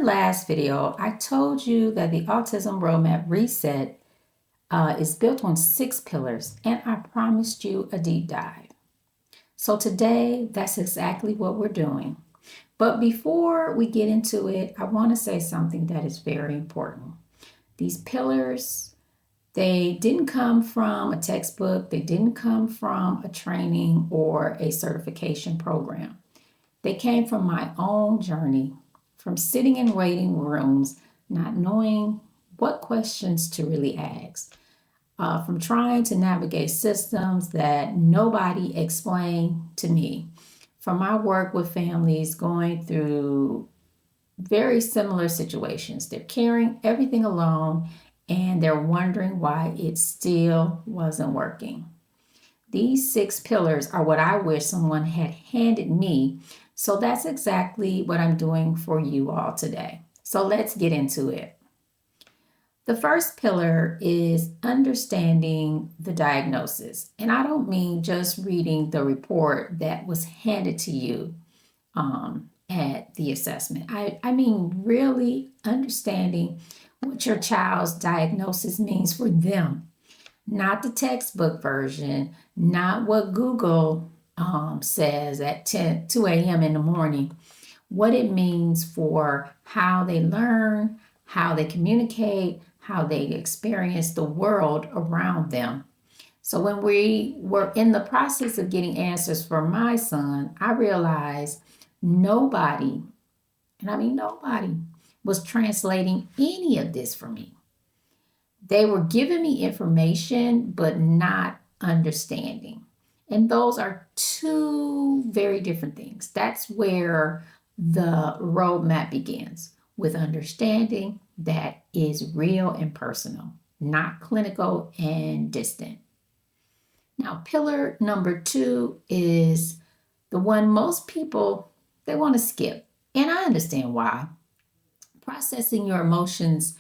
last video, I told you that the Autism Roadmap Reset is built on 6 pillars, and I promised you a deep dive. So today, that's exactly what we're doing. But before we get into it, I want to say something that is very important. These pillars, they didn't come from a textbook, they didn't come from a training or a certification program. They came from my own journey, from sitting in waiting rooms, not knowing what questions to really ask, from trying to navigate systems that nobody explained to me, from my work with families going through very similar situations. They're carrying everything alone and they're wondering why it still wasn't working. These 6 pillars are what I wish someone had handed me. So that's exactly what I'm doing for you all today. So let's get into it. The first pillar is understanding the diagnosis. And I don't mean just reading the report that was handed to you at the assessment. I mean really understanding what your child's diagnosis means for them. Not the textbook version, not what Google says at 2 a.m. in the morning, what it means for how they learn, how they communicate, how they experience the world around them. So when we were in the process of getting answers for my son, I realized nobody, and I mean nobody, was translating any of this for me. They were giving me information, but not understanding. And those are 2 very different things. That's where the roadmap begins, with understanding that is real and personal, not clinical and distant. Now, pillar number 2 is the one most people, they want to skip. And I understand why. Processing your emotions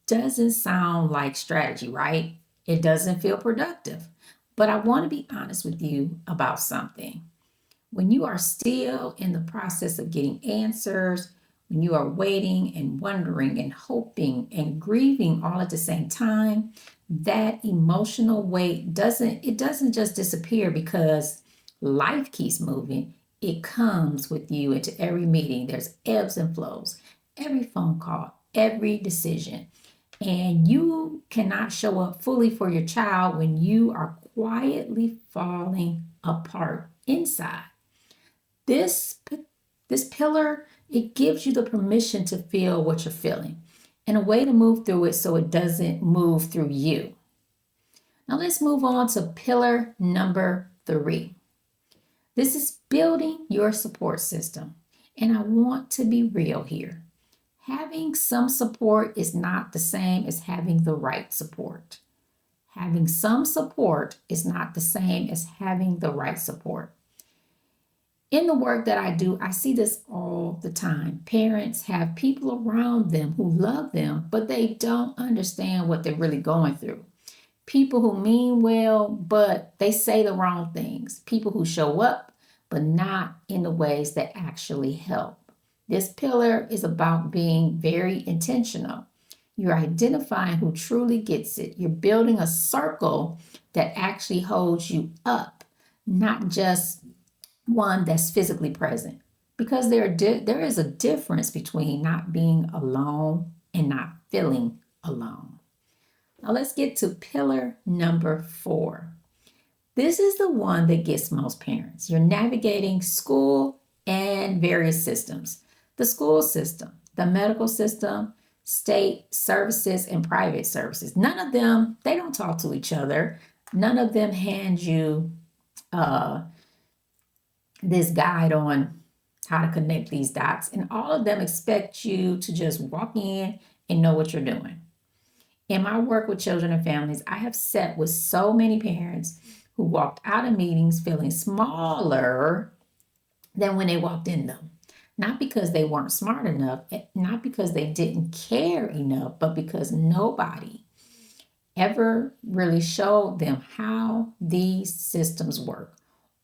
doesn't sound like strategy, right? It doesn't feel productive. But I want to be honest with you about something. When you are still in the process of getting answers, when you are waiting and wondering and hoping and grieving all at the same time, that emotional weight doesn't just disappear because life keeps moving. It comes with you into every meeting. There's ebbs and flows, every phone call, every decision. And you cannot show up fully for your child when you are quietly falling apart inside. This pillar, it gives you the permission to feel what you're feeling and a way to move through it so it doesn't move through you. Now let's move on to pillar number 3. This is building your support system. And I want to be real here. Having some support is not the same as having the right support. Having some support is not the same as having the right support. In the work that I do, I see this all the time. Parents have people around them who love them, but they don't understand what they're really going through. People who mean well, but they say the wrong things. People who show up, but not in the ways that actually help. This pillar is about being very intentional. You're identifying who truly gets it. You're building a circle that actually holds you up, not just one that's physically present. Because there is a difference between not being alone and not feeling alone. Now let's get to pillar number 4. This is the one that gets most parents. You're navigating school and various systems. The school system, the medical system, state services, and private services. None of them, they don't talk to each other. None of them hand you this guide on how to connect these dots. And all of them expect you to just walk in and know what you're doing. In my work with children and families, I have sat with so many parents who walked out of meetings feeling smaller than when they walked in them. Not because they weren't smart enough, not because they didn't care enough, but because nobody ever really showed them how these systems work,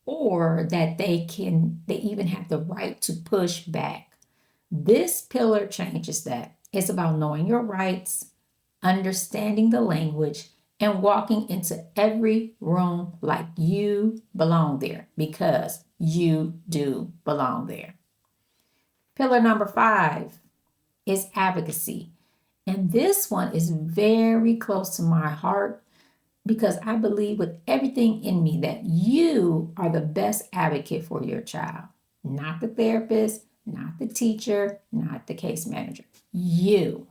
or that they even have the right to push back. This pillar changes that. It's about knowing your rights, understanding the language, and walking into every room like you belong there because you do belong there. Pillar number 5 is advocacy. And this one is very close to my heart because I believe with everything in me that you are the best advocate for your child, not the therapist, not the teacher, not the case manager. You.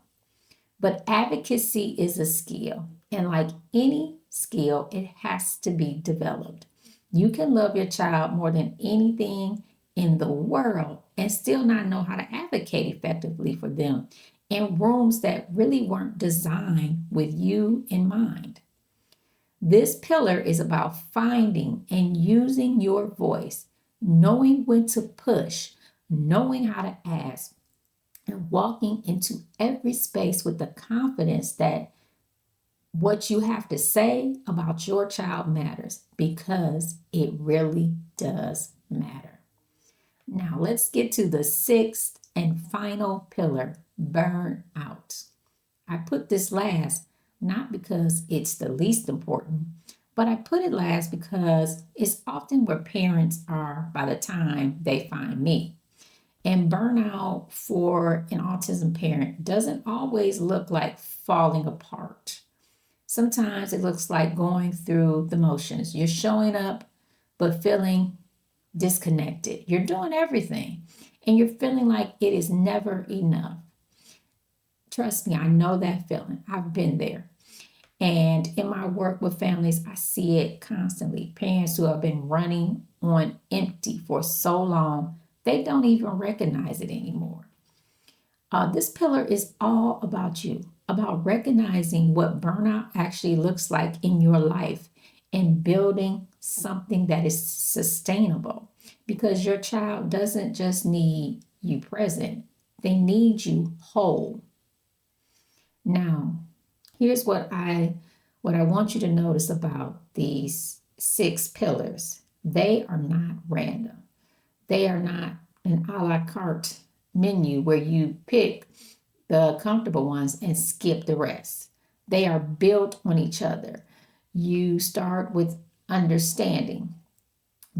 But advocacy is a skill. And like any skill, it has to be developed. You can love your child more than anything in the world and still not know how to advocate effectively for them in rooms that really weren't designed with you in mind. This pillar is about finding and using your voice, knowing when to push, knowing how to ask, and walking into every space with the confidence that what you have to say about your child matters because it really does matter. Now, let's get to the 6th and final pillar, burnout. I put this last not because it's the least important, but I put it last because it's often where parents are by the time they find me. And burnout for an autism parent doesn't always look like falling apart. Sometimes it looks like going through the motions. You're showing up, but feeling disconnected. You're doing everything, and you're feeling like it is never enough. Trust me, I know that feeling. I've been there. And in my work with families, I see it constantly. Parents who have been running on empty for so long, they don't even recognize it anymore. This pillar is all about you, about recognizing what burnout actually looks like in your life and building something that is sustainable because your child doesn't just need you present, they need you whole. Now, here's what I want you to notice about these 6 pillars. They are not random. They are not an a la carte menu where you pick the comfortable ones and skip the rest. They are built on each other. You start with understanding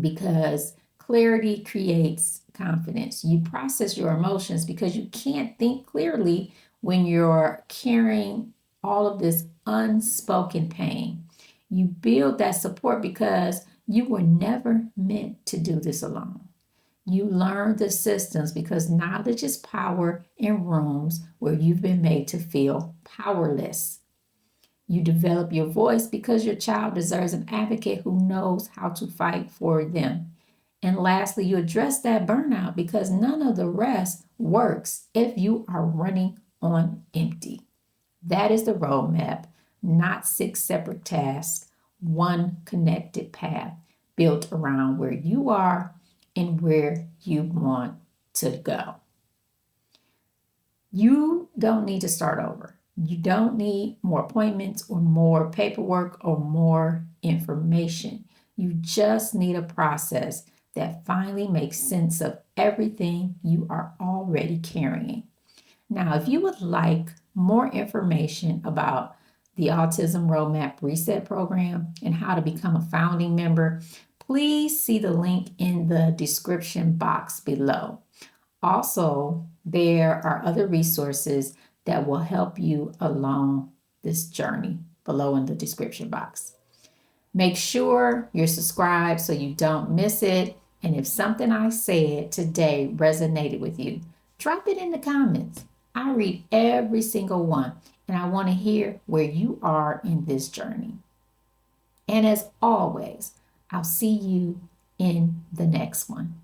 because clarity creates confidence. You process your emotions because you can't think clearly when you're carrying all of this unspoken pain. You build that support because you were never meant to do this alone. You learn the systems because knowledge is power in rooms where you've been made to feel powerless. You develop your voice because your child deserves an advocate who knows how to fight for them. And lastly, you address that burnout because none of the rest works if you are running on empty. That is the roadmap, not 6 separate tasks, one connected path built around where you are and where you want to go. You don't need to start over. You don't need more appointments or more paperwork or more information. You just need a process that finally makes sense of everything you are already carrying. Now, if you would like more information about the Autism Roadmap Reset program and how to become a founding member, please see the link in the description box below. Also, there are other resources that will help you along this journey below in the description box. Make sure you're subscribed so you don't miss it. And if something I said today resonated with you, drop it in the comments. I read every single one, and I want to hear where you are in this journey. And as always, I'll see you in the next one.